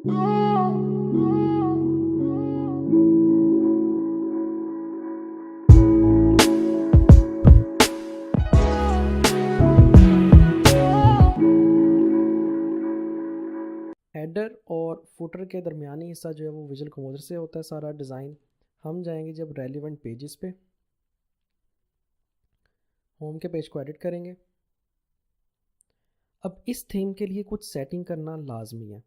Header और footer के दरमियानी हिस्सा जो है वो विजुअल कंपोजर से होता है सारा डिज़ाइन। हम जाएंगे जब रेलिवेंट पेजेस पे, होम के पेज को एडिट करेंगे। अब इस थीम के लिए कुछ सेटिंग करना लाजमी है।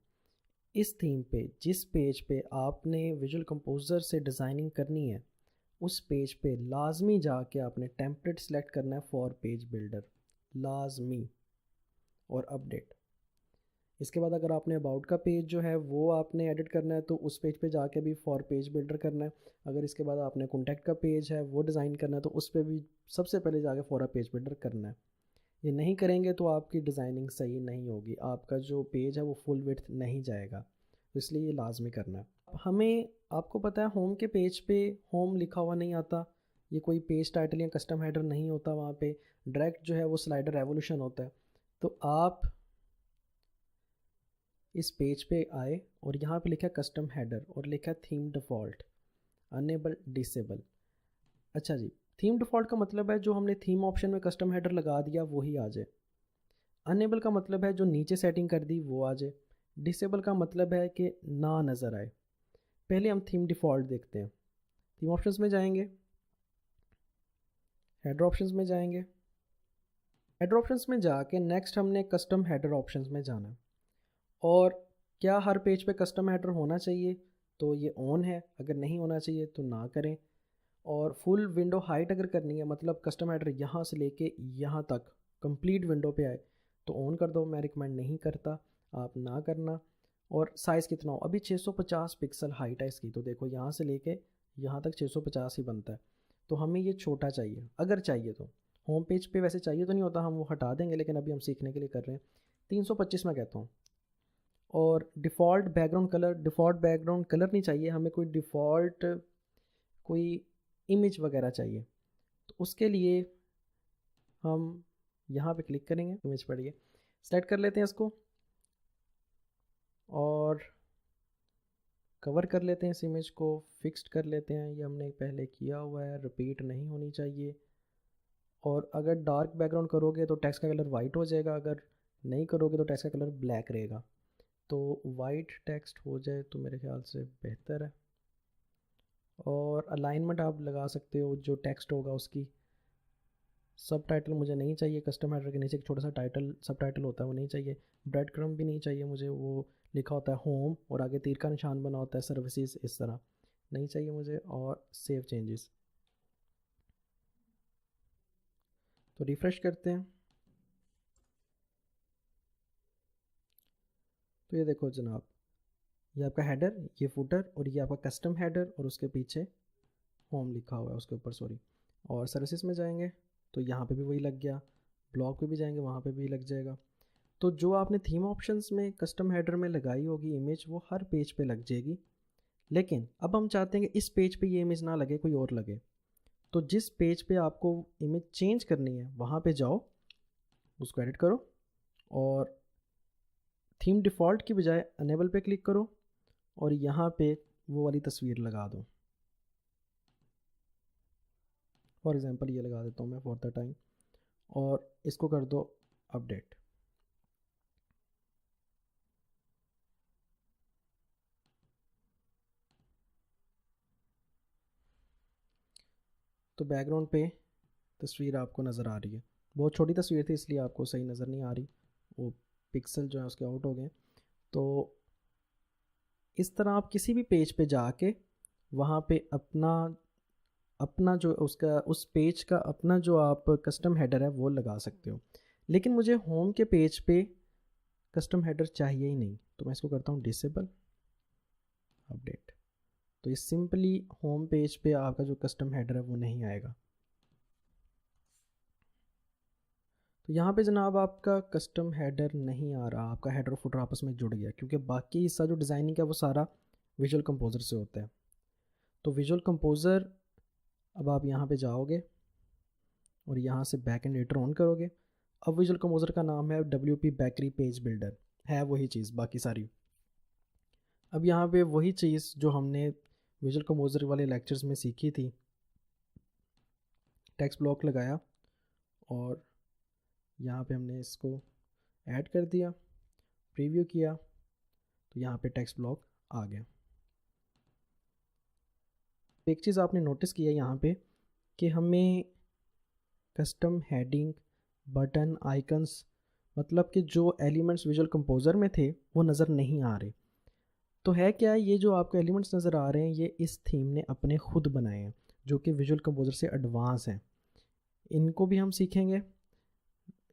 इस थीम पे जिस पेज पे आपने विजुअल कंपोजर से डिज़ाइनिंग करनी है, उस पेज पे लाजमी जाके आपने टेम्पलेट सेलेक्ट करना है फॉर पेज बिल्डर, लाजमी, और अपडेट। इसके बाद अगर आपने अबाउट का पेज जो है वो आपने एडिट करना है तो उस पेज पे जाके भी फॉर पेज बिल्डर करना है। अगर इसके बाद आपने कॉन्टैक्ट का पेज है वो डिज़ाइन करना है तो उस पर भी सबसे पहले जाके फॉर अ पेज बिल्डर करना है। ये नहीं करेंगे तो आपकी डिज़ाइनिंग सही नहीं होगी, आपका जो पेज है वो फुल विड्थ नहीं जाएगा, तो इसलिए ये लाजमी करना है। हमें, आपको पता है होम के पेज पे होम लिखा हुआ नहीं आता, ये कोई पेज टाइटल या कस्टम हेडर नहीं होता, वहाँ पे डायरेक्ट जो है वो स्लाइडर रेवोल्यूशन होता है। तो आप इस पेज पे आए और यहाँ पे लिखा है कस्टम हेडर और लिखा है थीम डिफ़ॉल्ट, अनेबल डिसेबल। अच्छा जी, थीम डिफ़ॉल्ट का मतलब है जो हमने थीम ऑप्शन में कस्टम हेडर लगा दिया वही आ जाए। अनेबल का मतलब है जो नीचे सेटिंग कर दी वो आ जाए। डिसेबल का मतलब है कि ना नज़र आए। पहले हम थीम डिफ़ॉल्ट देखते हैं। थीम ऑप्शंस में जाएंगे, हेडर ऑप्शंस में जाएंगे, हेडर ऑप्शंस में जाके नेक्स्ट हमने कस्टम हेडर ऑप्शंस में जाना है। और क्या हर पेज पे कस्टम हेडर होना चाहिए, तो ये ऑन है, अगर नहीं होना चाहिए तो ना करें। और फुल विंडो हाइट अगर करनी है, मतलब कस्टम हेडर यहाँ से लेके यहाँ तक कंप्लीट विंडो पे आए, तो ऑन कर दो। मैं रिकमेंड नहीं करता, आप ना करना। और साइज़ कितना हो, अभी 650 पिक्सल हाइट है इसकी, तो देखो यहाँ से लेके यहाँ तक 650 ही बनता है, तो हमें ये छोटा चाहिए। अगर चाहिए तो होम पेज पे वैसे चाहिए तो नहीं होता, हम वो हटा देंगे, लेकिन अभी हम सीखने के लिए कर रहे हैं। 325 मैं कहता हूँ। और डिफ़ॉल्ट बैकग्राउंड कलर नहीं चाहिए हमें, कोई डिफ़ॉल्ट कोई इमेज वगैरह चाहिए। तो उसके लिए हम यहाँ पे क्लिक करेंगे, इमेज पढ़िए, सेलेक्ट कर लेते हैं इसको और कवर कर लेते हैं इस इमेज को, फिक्स्ड कर लेते हैं। ये हमने पहले किया हुआ है, रिपीट नहीं होनी चाहिए। और अगर डार्क बैकग्राउंड करोगे तो टेक्स्ट का कलर वाइट हो जाएगा, अगर नहीं करोगे तो टेक्स्ट का कलर ब्लैक रहेगा। तो वाइट टेक्स्ट हो जाए तो मेरे ख्याल से बेहतर है। और अलाइनमेंट आप लगा सकते हो, जो टेक्स्ट होगा उसकी। सब टाइटल मुझे नहीं चाहिए, कस्टम हेडर के नीचे एक छोटा सा टाइटल सब टाइटल होता है वो नहीं चाहिए। ब्रेड क्रम्ब भी नहीं चाहिए मुझे, वो लिखा होता है होम और आगे तीर का निशान बना होता है सर्विसेज, इस तरह नहीं चाहिए मुझे। और सेव चेंजेस, तो रिफ़्रेश करते हैं। तो ये देखो जनाब, ये आपका हेडर, ये फुटर, और ये आपका कस्टम हेडर, और उसके पीछे होम लिखा हुआ है उसके ऊपर, सॉरी। और सर्विसेज में जाएंगे तो यहाँ पे भी वही लग गया, ब्लॉग पे भी जाएंगे वहाँ पे भी लग जाएगा। तो जो आपने थीम ऑप्शंस में कस्टम हेडर में लगाई होगी इमेज, वो हर पेज पे लग जाएगी। लेकिन अब हम चाहते हैं कि इस पेज पे ये इमेज ना लगे, कोई और लगे। तो जिस पेज पे आपको इमेज चेंज करनी है वहाँ पे जाओ, उसको एडिट करो और थीम डिफ़ॉल्ट की बजाय अनेबल पे क्लिक करो और यहाँ पे वो वाली तस्वीर लगा दो। फॉर एग्ज़ाम्पल ये लगा देता हूँ मैं फॉर द टाइम, और इसको कर दो अपडेट। तो बैकग्राउंड पे तस्वीर आपको नज़र आ रही है। बहुत छोटी तस्वीर थी इसलिए आपको सही नज़र नहीं आ रही, वो पिक्सल जो है उसके आउट हो गए। तो इस तरह आप किसी भी पेज पे जाके वहाँ पे अपना अपना जो उसका उस पेज का अपना जो आप कस्टम हेडर है वो लगा सकते हो। लेकिन मुझे होम के पेज पे कस्टम हेडर चाहिए ही नहीं, तो मैं इसको करता हूँ डिसेबल, अपडेट। तो ये सिंपली होम पेज पे आपका जो कस्टम हेडर है वो नहीं आएगा। तो यहाँ पे जनाब आपका कस्टम हेडर नहीं आ रहा, आपका हेडर और फुटर आपस में जुड़ गया, क्योंकि बाकी हिस्सा जो डिज़ाइनिंग है वो सारा विजुअल कंपोजर से होता है। तो विजुअल कंपोजर, अब आप यहाँ पे जाओगे और यहाँ से बैक एंड एडिटर ऑन करोगे। अब विजुअल कंपोजर का नाम है WP बेकरी पेज बिल्डर, है वही चीज़ बाकी सारी। अब यहाँ पे वही चीज़ जो हमने विजुअल कंपोजर वाले लेक्चर्स में सीखी थी, टेक्स्ट ब्लॉक लगाया और यहाँ पे हमने इसको ऐड कर दिया, प्रीव्यू किया तो यहाँ पे टेक्स्ट ब्लॉक आ गया। एक चीज़ आपने नोटिस किया यहाँ पे कि हमें कस्टम हेडिंग, बटन, आइकन्स, मतलब कि जो एलिमेंट्स विजुअल कंपोजर में थे वो नज़र नहीं आ रहे। तो है क्या, ये जो आपको एलिमेंट्स नज़र आ रहे हैं ये इस थीम ने अपने खुद बनाए हैं, जो कि विजुअल कंपोजर से एडवांस हैं। इनको भी हम सीखेंगे,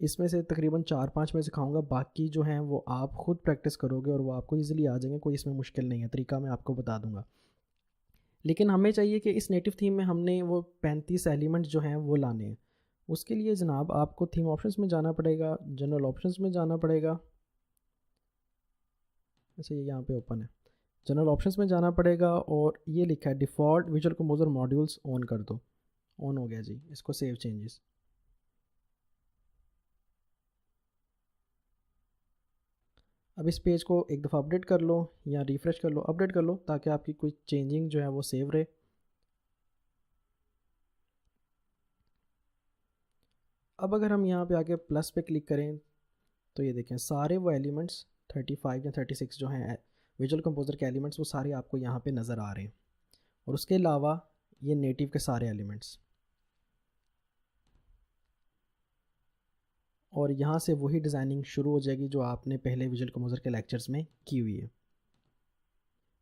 इसमें से तकरीबन 4-5 में सिखाऊंगा, बाकी जो हैं वो आप खुद प्रैक्टिस करोगे और वो आपको ईजिली आ जाएंगे, कोई इसमें मुश्किल नहीं है, तरीका मैं आपको बता दूंगा। लेकिन हमें चाहिए कि इस नेटिव थीम में हमने वो 35 एलिमेंट जो हैं वो लाने हैं। उसके लिए जनाब आपको थीम ऑप्शंस में जाना पड़ेगा, जनरल ऑप्शंस में जाना पड़ेगा। अच्छा, ये यहाँ पे ओपन है। जनरल ऑप्शंस में जाना पड़ेगा और ये लिखा है default visual composer modules on कर दो। ऑन हो गया जी, इसको सेव चेंजेस। अब इस पेज को एक दफ़ा अपडेट कर लो या रिफ़्रेश कर लो, अपडेट कर लो ताकि आपकी कोई चेंजिंग जो है वो सेव रहे। अब अगर हम यहाँ पे आके प्लस पे क्लिक करें तो ये देखें सारे वो एलिमेंट्स 35 या 36 जो हैं विजुअल कंपोजर के एलिमेंट्स वो सारे आपको यहाँ पे नज़र आ रहे हैं, और उसके अलावा ये नेटिव के सारे एलिमेंट्स, और यहाँ से वही डिज़ाइनिंग शुरू हो जाएगी जो आपने पहले विजुअल कंपोजर के लेक्चर्स में की हुई है।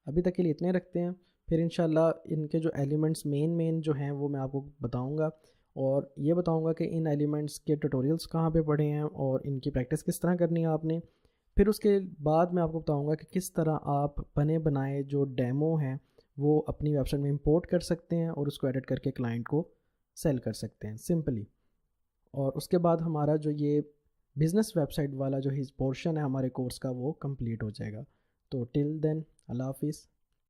अभी तक के लिए इतने रखते हैं, फिर इंशाल्लाह इनके जो एलिमेंट्स मेन जो हैं वो मैं आपको बताऊंगा, और ये बताऊंगा कि इन एलिमेंट्स के ट्यूटोरियल्स कहाँ पे पढ़े हैं और इनकी प्रैक्टिस किस तरह करनी है आपने। फिर उसके बाद मैं आपको बताऊंगा कि किस तरह आप बने बनाए जो डेमो हैं वो अपनी वेबसाइट में इंपोर्ट कर सकते हैं और उसको एडिट करके क्लाइंट को सेल कर सकते हैं सिंपली। और उसके बाद हमारा जो ये बिज़नेस वेबसाइट वाला जो पोर्शन है हमारे कोर्स का वो कंप्लीट हो जाएगा। तो टिल देन, अल्लाह हाफिज़।